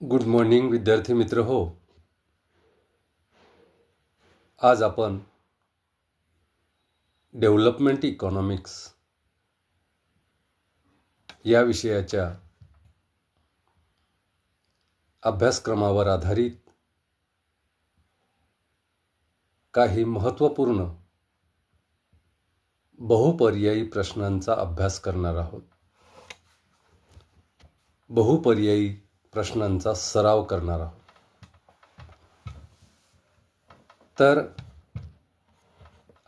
Good morning विद्यार्थी मित्र हो. आज आपण डेव्हलपमेंट इकॉनॉमिक्स या विषयाच्या अभ्यासक्रमावर आधारित काही महत्त्वपूर्ण बहुपर्यायी प्रश्नांचा अभ्यास करणार आहोत. बहुपर्यायी प्रश्नांचा सराव करणार आहोत. तर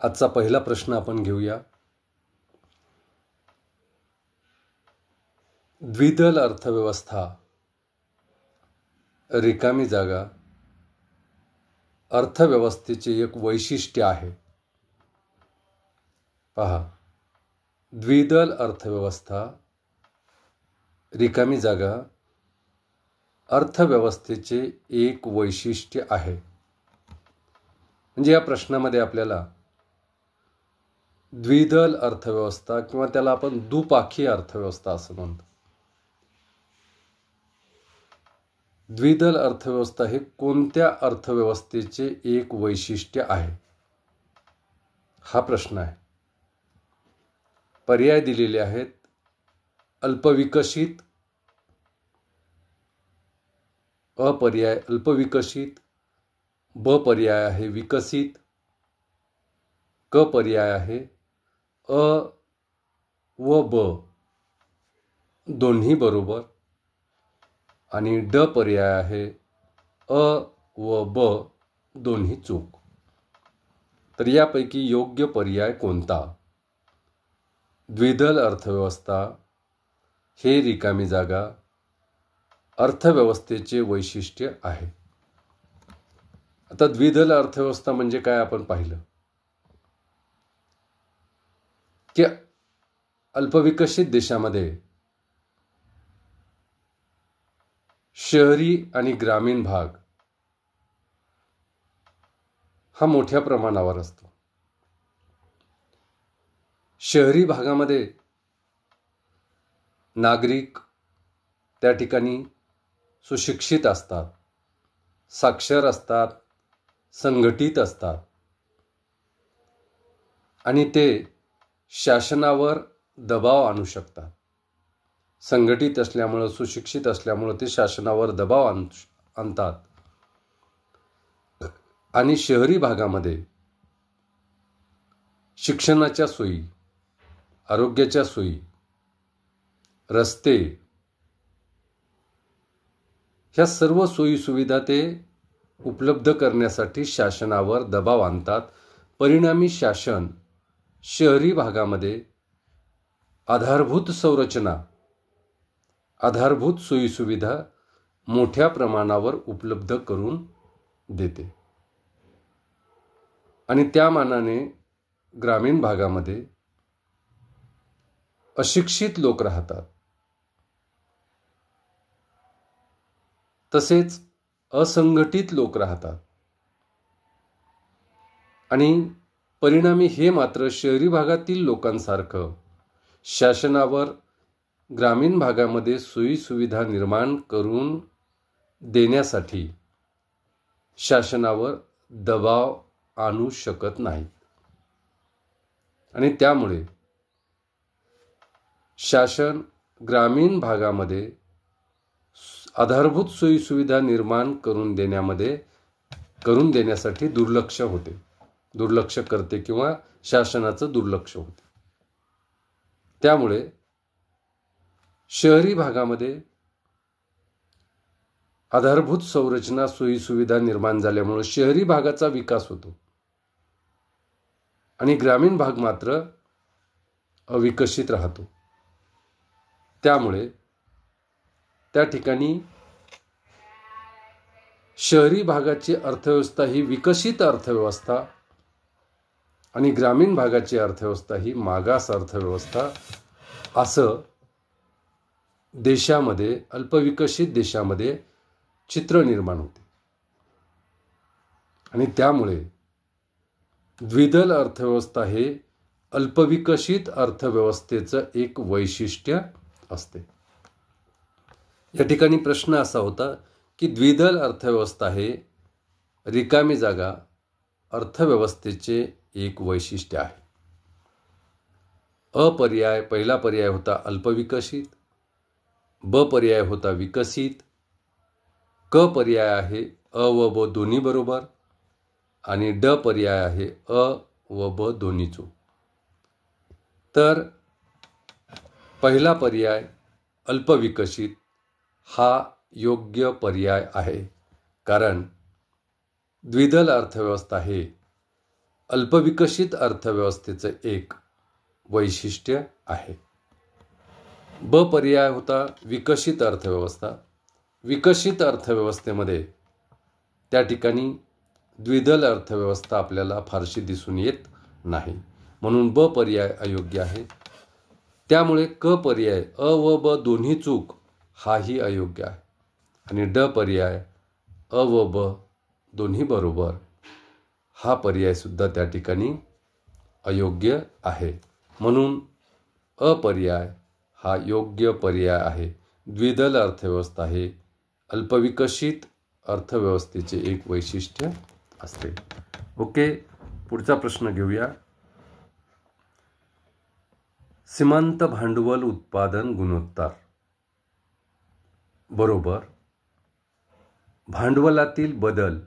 आजचा पहिला प्रश्न आपण घेऊया. द्विदल अर्थव्यवस्था, रिकामी जागा अर्थव्यवस्थेचे एक वैशिष्ट्य आहे. पहा, द्विदल अर्थव्यवस्था, रिकामी जागा अर्थव्यवस्थेचे एक वैशिष्ट्य आहे. म्हणजे या प्रश्नामध्ये आपल्याला द्विदल अर्थव्यवस्था किंवा त्याला आपण दुपाखी अर्थव्यवस्था असं म्हणतो. द्विदल अर्थव्यवस्था हे कोणत्या अर्थव्यवस्थेचे एक वैशिष्ट्य आहे, हा प्रश्न आहे. पर्याय दिलेले आहेत. अल्पविकसित, अपर्याय अल्पविकसित, ब पर्याय आहे विकसित, क पर्याय आहे अ व ब दोन्ही बरोबर, आणि ड पर्याय आहे अ व ब दोन्ही चूक. तर यापैकी योग्य पर्याय कोणता? द्विदल अर्थव्यवस्था हे रिकामी जागा अर्थव्यवस्थेचे वैशिष्ट्य आहे. आता द्विदल अर्थव्यवस्था म्हणजे काय आपण पाहिलं की अल्पविकसित देशामध्ये शहरी आणि ग्रामीण भाग हा मोठ्या प्रमाणावर असतो. शहरी भागामध्ये नागरिक त्या ठिकाणी सुशिक्षित असतात, साक्षर असतात, संघटित असतात, आणि ते शासनावर दबाव आणू शकतात. संघटित असल्यामुळं, सुशिक्षित असल्यामुळं ते शासनावर दबाव आणतात. आणि शहरी भागामध्ये शिक्षणाच्या सोयी, आरोग्याच्या सोयी, रस्ते, ह्या सर्व सोयी सुविधा ते उपलब्ध करण्यासाठी शासनावर दबाव आणतात. परिणामी शासन शहरी भागामध्ये आधारभूत संरचना, आधारभूत सोयी सुविधा मोठ्या प्रमाणावर उपलब्ध करून देते. आणि त्या मानाने ग्रामीण भागामध्ये अशिक्षित लोक राहतात, तसेच असंघटित लोक राहतात. आणि परिणामी हे मात्र शहरी भागातील लोकांसारखं शासनावर ग्रामीण भागामध्ये सोयी सुविधा निर्माण करून देण्यासाठी शासनावर दबाव आणू शकत नाहीत. आणि त्यामुळे शासन ग्रामीण भागामध्ये आधारभूत सोयी सुविधा निर्माण करून देण्यासाठी दुर्लक्ष करते किंवा शासनाचं दुर्लक्ष होते. त्यामुळे शहरी भागामध्ये आधारभूत संरचना, सोयी सुविधा निर्माण झाल्यामुळे शहरी भागाचा विकास होतो, आणि ग्रामीण भाग मात्र अविकसित राहतो. त्यामुळे त्या ठिकाणी शहरी भागाची अर्थव्यवस्था ही विकसित अर्थव्यवस्था आणि ग्रामीण भागाची अर्थव्यवस्था ही मागास अर्थव्यवस्था असं देशामध्ये, अल्पविकसित देशामध्ये चित्र निर्माण होते. आणि त्यामुळे द्विदल अर्थव्यवस्था हे अल्पविकसित अर्थव्यवस्थेचं एक वैशिष्ट्य असते. या ठिकाणी प्रश्न असा होता की द्विदल अर्थव्यवस्था हे रिकामी जागा अर्थव्यवस्थेचे एक वैशिष्ट्य आहे. पर्याय पहिला पर्याय होता अल्पविकसित, ब पर्याय होता विकसित, क पर्याय आहे अ व ब दोन्ही बरोबर आणि ड पर्याय आहे अ व ब दोन्ही चूक. तर पहिला पर्याय अल्पविकसित हा योग्य पर्याय आहे, कारण द्विदल अर्थव्यवस्था हे अल्पविकसित अर्थव्यवस्थेचं एक वैशिष्ट्य आहे. ब पर्याय होता विकसित अर्थव्यवस्था. विकसित अर्थव्यवस्थेमध्ये त्या ठिकाणी द्विदल अर्थव्यवस्था आपल्याला फारशी दिसून येत नाही, म्हणून ब पर्याय अयोग्य आहे. त्यामुळे क पर्याय अ व ब दोन्ही चूक हाही अयोग्य आहे आणि ड पर्याय अ व ब दोन्ही बरोबर हा पर्याय सुद्धा त्या ठिकाणी अयोग्य आहे. म्हणून पर्याय हा योग्य पर्याय आहे. द्विदल अर्थव्यवस्था हे अल्पविकसित अर्थव्यवस्थेचे एक वैशिष्ट्य असते. ओके, पुढचा प्रश्न घेऊया. सीमांत भांडवल उत्पादन गुणोत्तर बरोबर भांडवलातील बदल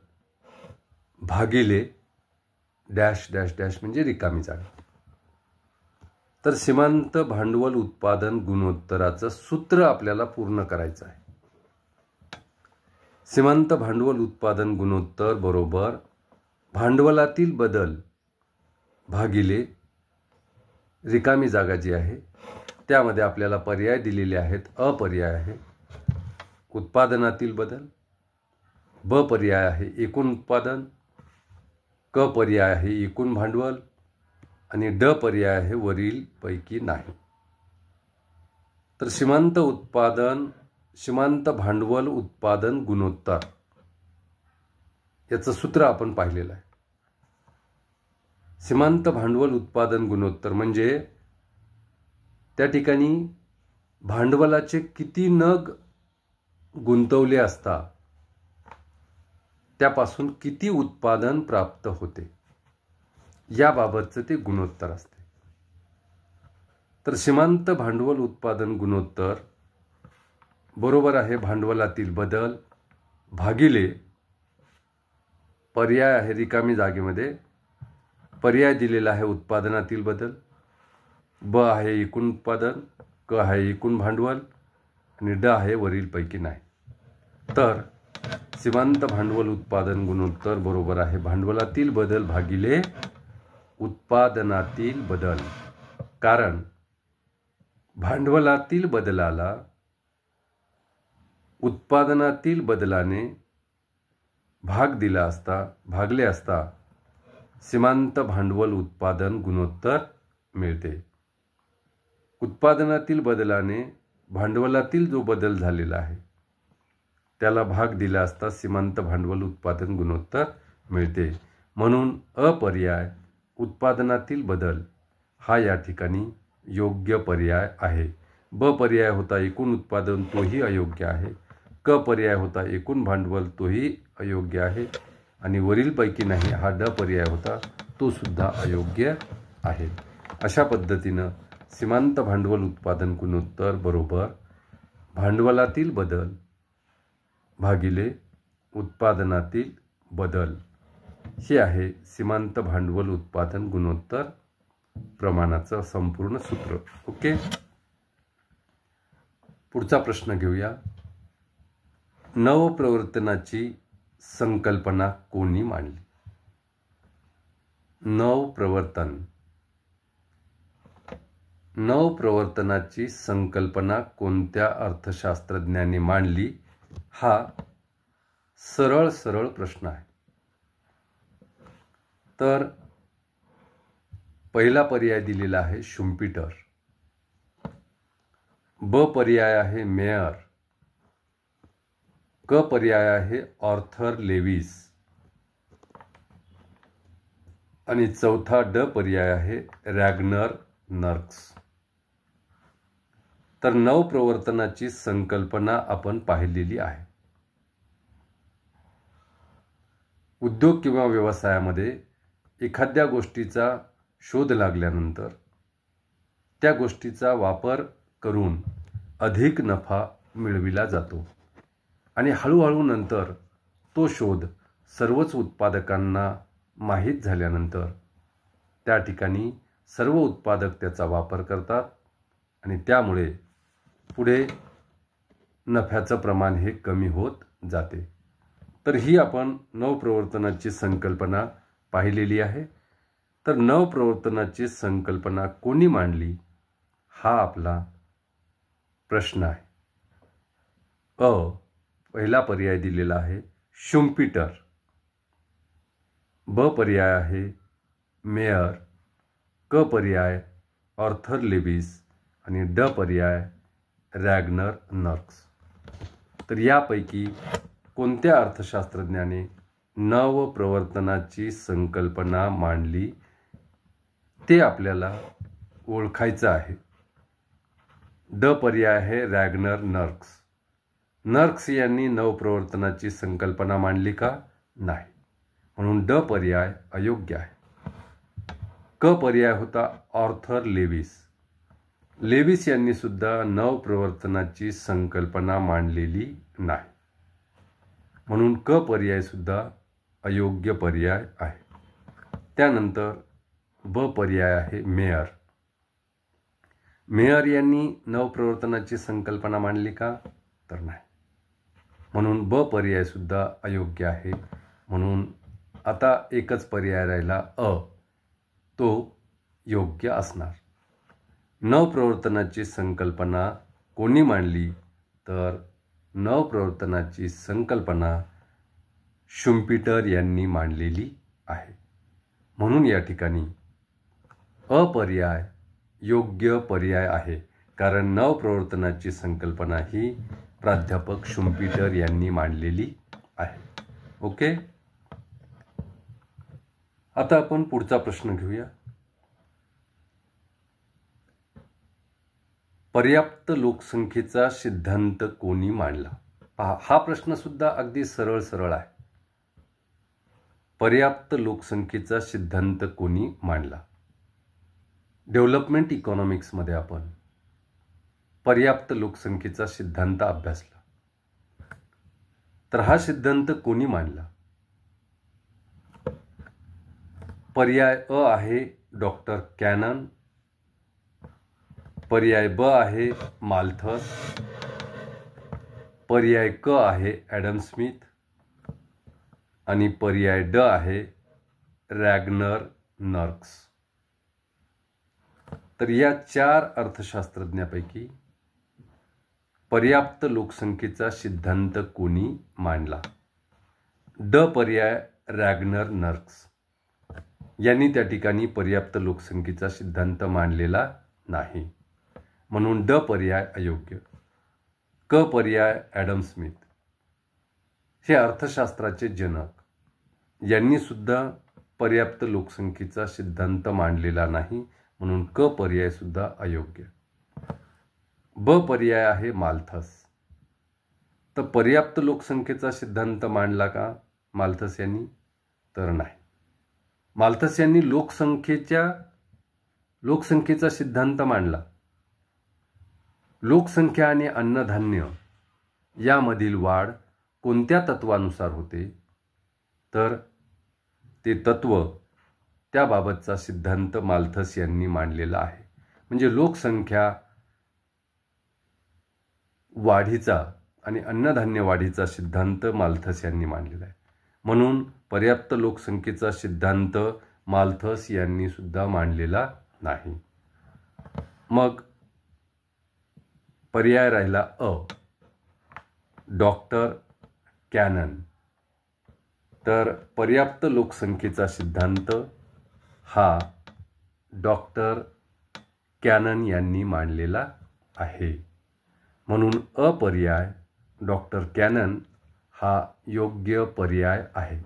भागिले डॅश डॅश डॅश म्हणजे रिकामी जागा. तर सीमांत भांडवल उत्पादन गुणोत्तराचं सूत्र आपल्याला पूर्ण करायचं आहे. सीमांत भांडवल उत्पादन गुणोत्तर बरोबर भांडवलातील बदल भागिले रिकामी जागा जी आहे त्यामध्ये आपल्याला पर्याय दिलेले आहेत. अ पर्याय आहे उत्पादनातील बदल, ब पर्याय आहे एकूण उत्पादन, क पर्याय आहे एकूण भांडवल आणि ड पर्याय आहे वरील पैकी नाही. तर सीमांत भांडवल उत्पादन गुणोत्तर याचं सूत्र आपण पाहिलेलं आहे. सीमांत भांडवल उत्पादन गुणोत्तर म्हणजे त्या ठिकाणी भांडवलाचे किती नग गुंतवले असता त्यापासून किती उत्पादन प्राप्त होते याबाबतचं ते गुणोत्तर असते. तर सीमांत भांडवल उत्पादन गुणोत्तर बरोबर आहे भांडवलातील बदल भागिले पर्याय आहे रिकामी जागेमध्ये पर्याय दिलेला आहे उत्पादनातील बदल, ब आहे एकूण उत्पादन, क आहे एकूण भांडवल आणि ड आहे वरील पैकी नाही. तर सीमांत भांडवल उत्पादन गुणोत्तर बरोबर आहे भांडवलातील बदल भागिले उत्पादनातील बदल, कारण भांडवलातील बदलाला उत्पादनातील बदलाने भागले असता सीमांत भांडवल उत्पादन गुणोत्तर मिळते. उत्पादनातील बदलाने भांडवलातील जो बदल झालेला आहे त्याला भाग दिला असता सीमांत भांडवल उत्पादन गुणोत्तर मिळते. म्हणून पर्याय उत्पादनातील बदल हा या ठिकाणी योग्य पर्याय आहे. ब पर्याय होता एकूण उत्पादन, तोही अयोग्य आहे. क पर्याय होता एकूण भांडवल, तोही अयोग्य आहे आणि वरीलपैकी नाही हा ड पर्याय होता, तो सुद्धा अयोग्य आहे. अशा पद्धतीनं सीमांत भांडवल उत्पादन गुणोत्तर बरोबर भांडवलातील बदल भागिले उत्पादनातील बदल हे आहे सीमांत भांडवल उत्पादन गुणोत्तर प्रमाणाचं संपूर्ण सूत्र. ओके, पुढचा प्रश्न घेऊया. नवप्रवर्तनाची संकल्पना कोणी मांडली? नवप्रवर्तनाची संकल्पना कोणत्या अर्थशास्त्रज्ञाने मांडली हा सरळ प्रश्न आहे. तर पहिला पर्याय दिलेला आहे शुम्पीटर, ब पर्याय आहे मेयर, क पर्याय आहे ऑर्थर लेविस आणि चौथा ड पर्याय आहे रॅग्नर नर्क्स. तर नवप्रवर्तनाची संकल्पना आपण पाहिलेली आहे. उद्योग किंवा व्यवसायामध्ये एखाद्या गोष्टीचा शोध लागल्यानंतर त्या गोष्टीचा वापर करून अधिक नफा मिळविला जातो आणि हळूहळू नंतर तो शोध सर्वच उत्पादकांना माहीत झाल्यानंतर त्या ठिकाणी सर्व उत्पादक त्याचा वापर करतात आणि त्यामुळे पुढे नफ्याचं प्रमाण हे कमी होत जाते. तर ही आपण नवप्रवर्तनाची संकल्पना पाहिलेली आहे. तर नवप्रवर्तनाची संकल्पना कोणी मांडली हा आपला प्रश्न आहे. पहिला पर्याय दिलेला आहे शुम्पीटर, ब पर्याय आहे मेयर, क पर्याय ऑर्थर लेविस आणि ड पर्याय रॅग्नर नर्क्स. तर यापैकी कोणत्या अर्थशास्त्रज्ञाने नवप्रवर्तनाची संकल्पना मांडली ते आपल्याला ओळखायचं आहे. ड पर्याय आहे रॅग्नर नर्क्स. नर्क्स यांनी नवप्रवर्तनाची संकल्पना मांडली का? नाही, म्हणून ड पर्याय अयोग्य आहे. क पर्याय होता ऑर्थर लेविस. लेविस यांनी सुद्धा नवप्रवर्तनाची संकल्पना मांडलेली नाही, म्हणून क पर्याय सुद्धा अयोग्य पर्याय आहे. त्यानंतर ब पर्याय आहे मेयर. मेयर यांनी नवप्रवर्तनाची संकल्पना मांडली का? तर नाही, म्हणून ब पर्याय सुद्धा अयोग्य आहे. म्हणून आता एकच पर्याय राहिला तो योग्य असणार. नवप्रवर्तनाची संकल्पना कोणी मांडली? तर नवप्रवर्तनाची संकल्पना शुम्पीटर यांनी मांडलेली आहे. म्हणून या ठिकाणी पर्याय योग्य पर्याय आहे, कारण नवप्रवर्तनाची संकल्पना ही प्राध्यापक शुम्पीटर यांनी मांडलेली आहे. ओके, आता आपण पुढचा प्रश्न घेऊया. पर्याप्त लोकसंख्येचा सिद्धांत कोणी मांडला? पहा, हा प्रश्न सुद्धा अगदी सरळ आहे. पर्याप्त लोकसंख्येचा सिद्धांत कोणी मांडला? डेव्हलपमेंट इकॉनॉमिक्समध्ये आपण पर्याप्त लोकसंख्येचा सिद्धांत अभ्यासला. तर हा सिद्धांत कोणी मांडला? पर्याय आहे डॉक्टर कॅनन, पर्याय ब आहे माल्थस, पर्याय क आहे ॲडम स्मिथ आणि पर्याय ड आहे रॅग्नर नर्क्स. तर या 4 अर्थशास्त्रज्ञापैकी पर्याप्त लोकसंख्येचा सिद्धांत कोणी मांडला? ड पर्याय रॅग्नर नर्क्स यांनी त्या ठिकाणी पर्याप्त लोकसंख्येचा सिद्धांत मांडलेला नाही, म्हणून ड पर्याय अयोग्य. क पर्याय ॲडम स्मिथ हे अर्थशास्त्राचे जनक यांनी सुद्धा पर्याप्त लोकसंख्येचा सिद्धांत मांडलेला नाही, म्हणून क पर्याय सुद्धा अयोग्य. ब पर्याय आहे माल्थस. तर पर्याप्त लोकसंख्येचा सिद्धांत मांडला का माल्थस यांनी? तर नाही. माल्थस यांनी लोकसंख्येचा सिद्धांत मांडला. लोकसंख्या आणि अन्नधान्य यामधील वाढ कोणत्या तत्वानुसार होते? तर ते तत्व त्याबाबतचा सिद्धांत माल्थस यांनी मांडलेला आहे. म्हणजे लोकसंख्या वाढीचा आणि अन्नधान्य वाढीचा सिद्धांत माल्थस यांनी मांडलेला आहे. म्हणून पर्याप्त लोकसंख्येचा सिद्धांत माल्थस यांनी सुद्धा मांडलेला नाही. मग पर्याय राहिला डॉक्टर कॅनन. तर पर्याप्त लोकसंख्येचा सिद्धांत हा डॉक्टर कॅनन यांनी मांडलेला आहे. म्हणून पर्याय डॉक्टर कॅनन हा योग्य पर्याय आहे.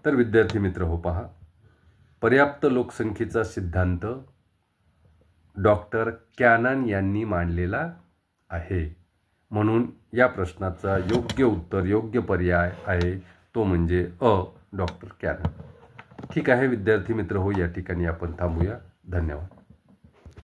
तर विद्यार्थी मित्र हो, पहा, पर्याप्त लोकसंख्येचा सिद्धांत डॉक्टर कॅनन यांनी मांडलेला आहे. म्हणून या प्रश्नाचा योग्य उत्तर, योग्य पर्याय आहे तो म्हणजे डॉक्टर कॅनन. ठीक आहे विद्यार्थी मित्र हो, या ठिकाणी आपण थांबूया. धन्यवाद.